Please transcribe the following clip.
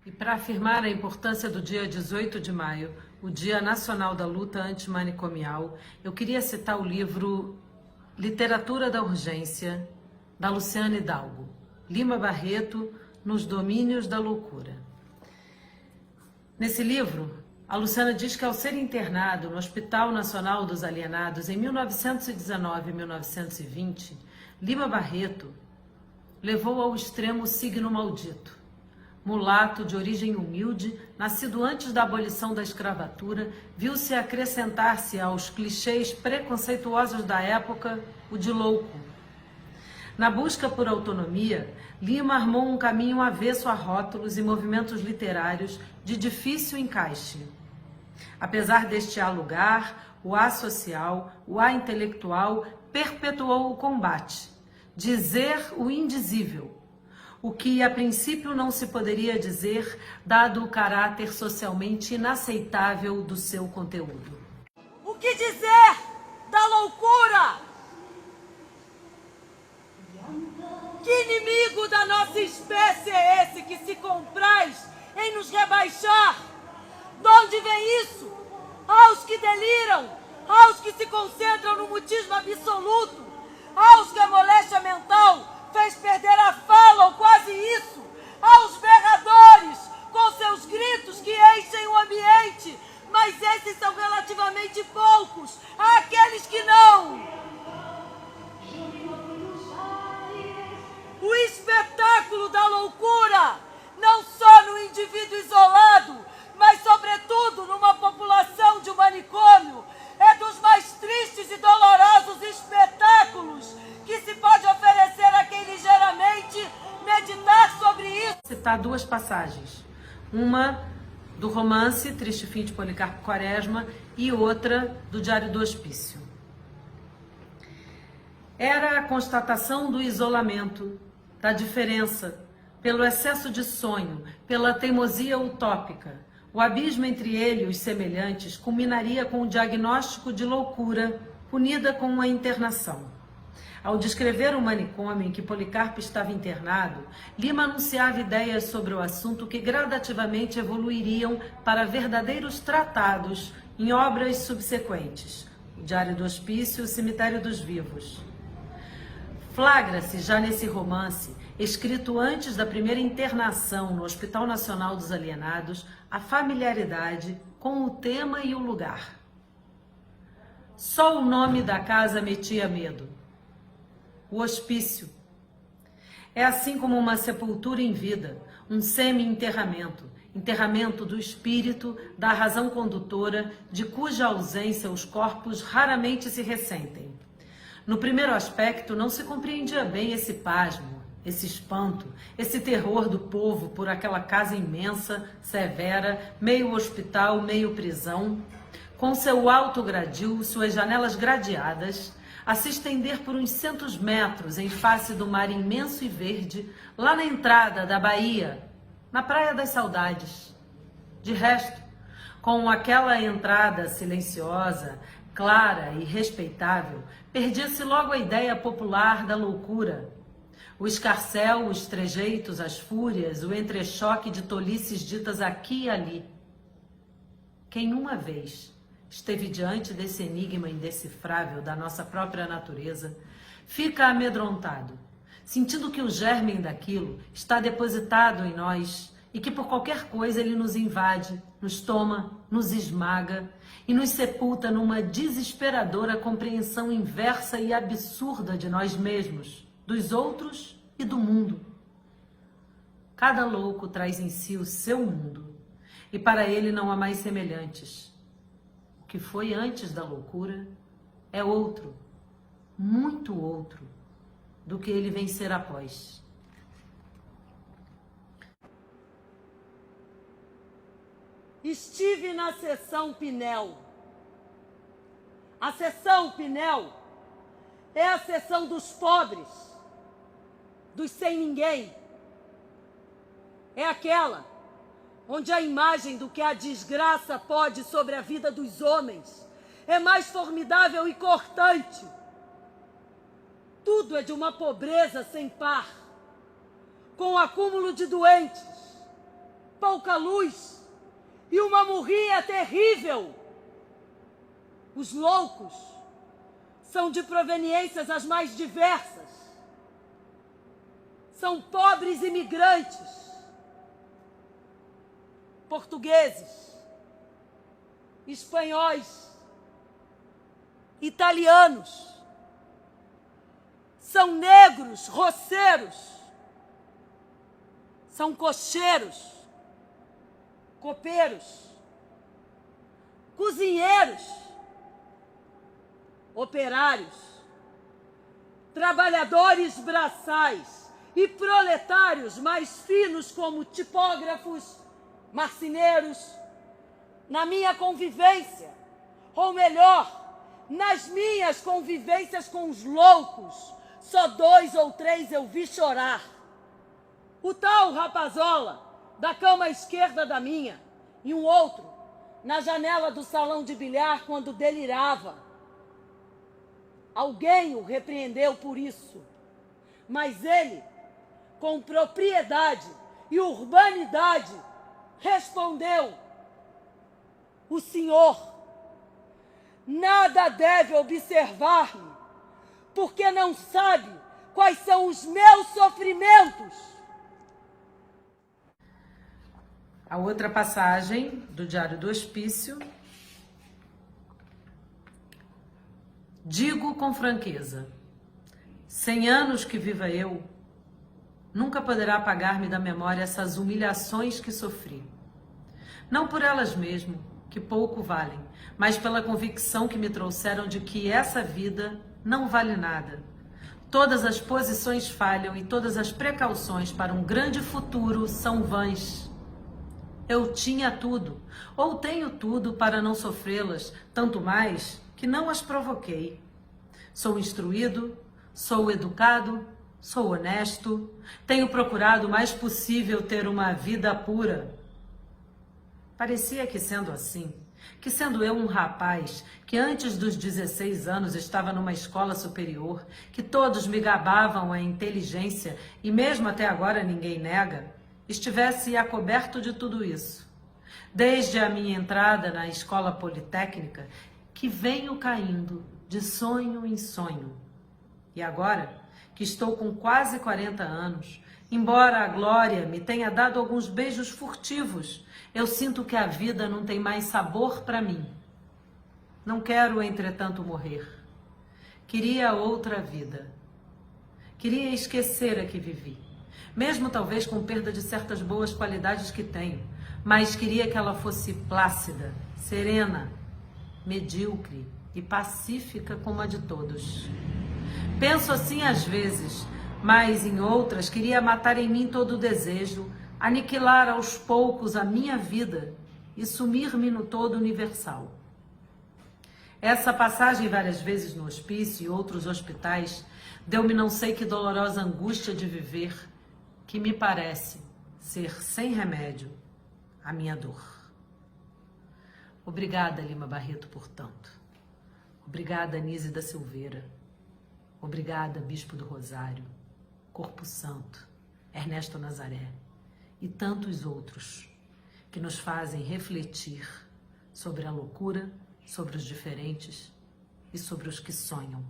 E para afirmar a importância do dia 18 de maio, o Dia Nacional da Luta Antimanicomial, eu queria citar o livro Literatura da Urgência, da Luciana Hidalgo, Lima Barreto, Nos Domínios da Loucura. Nesse livro, a Luciana diz que ao ser internado no Hospital Nacional dos Alienados em 1919 e 1920, Lima Barreto levou ao extremo o signo maldito. Mulato de origem humilde, nascido antes da abolição da escravatura, viu-se acrescentar-se aos clichês preconceituosos da época o de louco. Na busca por autonomia, Lima armou um caminho avesso a rótulos e movimentos literários de difícil encaixe. Apesar deste A lugar, o A social, o A intelectual perpetuou o combate. Dizer o indizível, o que a princípio não se poderia dizer, dado o caráter socialmente inaceitável do seu conteúdo. O que dizer da loucura? Que inimigo da nossa espécie é esse que se compraz em nos rebaixar? De onde vem isso? Aos que deliram, aos que se concentram no mutismo absoluto, aos que a moléstia mental fez perder a fala ou quase isso, aos berradores com seus gritos que enchem o ambiente, mas esses são relativamente poucos, aqueles que não. O espetáculo da loucura, não só no indivíduo isolado, mas sobretudo numa população de um manicômio, é dos mais tristes e dolorosos espetáculos que se pode oferecer a quem ligeiramente meditar sobre isso. Vou citar duas passagens. Uma do romance Triste Fim de Policarpo Quaresma e outra do Diário do Hospício. Era a constatação do isolamento, da diferença, pelo excesso de sonho, pela teimosia utópica. O abismo entre ele e os semelhantes culminaria com o diagnóstico de loucura, punida com uma internação. Ao descrever o manicômio em que Policarpo estava internado, Lima anunciava ideias sobre o assunto que gradativamente evoluiriam para verdadeiros tratados em obras subsequentes. O Diário do Hospício e o Cemitério dos Vivos. Flagra-se já nesse romance, escrito antes da primeira internação no Hospital Nacional dos Alienados, a familiaridade com o tema e o lugar. Só o nome da casa metia medo. O hospício. É assim como uma sepultura em vida, um semi-enterramento, enterramento do espírito, da razão condutora, de cuja ausência os corpos raramente se ressentem. No primeiro aspecto, não se compreendia bem esse pasmo, esse espanto, esse terror do povo por aquela casa imensa, severa, meio hospital, meio prisão, com seu alto gradil, suas janelas gradeadas, a se estender por uns 100 metros em face do mar imenso e verde, lá na entrada da Bahia, na Praia das Saudades. De resto, com aquela entrada silenciosa, clara e respeitável, perdia-se logo a ideia popular da loucura. O escarcéu, os trejeitos, as fúrias, o entrechoque de tolices ditas aqui e ali. Quem uma vez esteve diante desse enigma indecifrável da nossa própria natureza, fica amedrontado, sentindo que o germe daquilo está depositado em nós e que por qualquer coisa ele nos invade, nos toma, nos esmaga e nos sepulta numa desesperadora compreensão inversa e absurda de nós mesmos, dos outros e do mundo. Cada louco traz em si o seu mundo, e para ele não há mais semelhantes. O que foi antes da loucura é outro, muito outro, do que ele vem ser após. Estive na Seção Pinel. A Seção Pinel é a seção dos pobres, dos sem ninguém. É aquela onde a imagem do que a desgraça pode sobre a vida dos homens é mais formidável e cortante. Tudo é de uma pobreza sem par, com o acúmulo de doentes, pouca luz e uma murrinha terrível. Os loucos são de proveniências as mais diversas. São pobres imigrantes, portugueses, espanhóis, italianos. São negros, roceiros, são cocheiros, copeiros, cozinheiros, operários, trabalhadores braçais e proletários mais finos como tipógrafos, marceneiros. Na minha convivência, ou melhor, nas minhas convivências com os loucos, só 2 ou 3 eu vi chorar. O tal rapazola, da cama esquerda da minha, e um outro, na janela do salão de bilhar, quando delirava. Alguém o repreendeu por isso, mas ele, com propriedade e urbanidade, respondeu: o senhor nada deve observar-me, porque não sabe quais são os meus sofrimentos. A outra passagem do Diário do Hospício. Digo com franqueza, 100 anos que viva eu, nunca poderá apagar-me da memória essas humilhações que sofri. Não por elas mesmo, que pouco valem, mas pela convicção que me trouxeram de que essa vida não vale nada. Todas as posições falham e todas as precauções para um grande futuro são vãs. Eu tinha tudo, ou tenho tudo para não sofrê-las, tanto mais que não as provoquei. Sou instruído, sou educado, sou honesto, tenho procurado o mais possível ter uma vida pura. Parecia que sendo assim, que sendo eu um rapaz que antes dos 16 anos estava numa escola superior, que todos me gabavam a inteligência e mesmo até agora ninguém nega, estivesse acoberto de tudo isso. Desde a minha entrada na escola politécnica, que venho caindo de sonho em sonho. E agora, que estou com quase 40 anos, embora a glória me tenha dado alguns beijos furtivos, eu sinto que a vida não tem mais sabor para mim. Não quero, entretanto, morrer. Queria outra vida. Queria esquecer a que vivi, mesmo talvez com perda de certas boas qualidades que tenho, mas queria que ela fosse plácida, serena, medíocre e pacífica como a de todos. Penso assim às vezes, mas em outras queria matar em mim todo o desejo, aniquilar aos poucos a minha vida e sumir-me no todo universal. Essa passagem várias vezes no hospício e outros hospitais deu-me não sei que dolorosa angústia de viver, que me parece ser sem remédio a minha dor. Obrigada, Lima Barreto, por tanto. Obrigada, Anísia da Silveira. Obrigada, Bispo do Rosário, Corpo Santo, Ernesto Nazaré e tantos outros que nos fazem refletir sobre a loucura, sobre os diferentes e sobre os que sonham.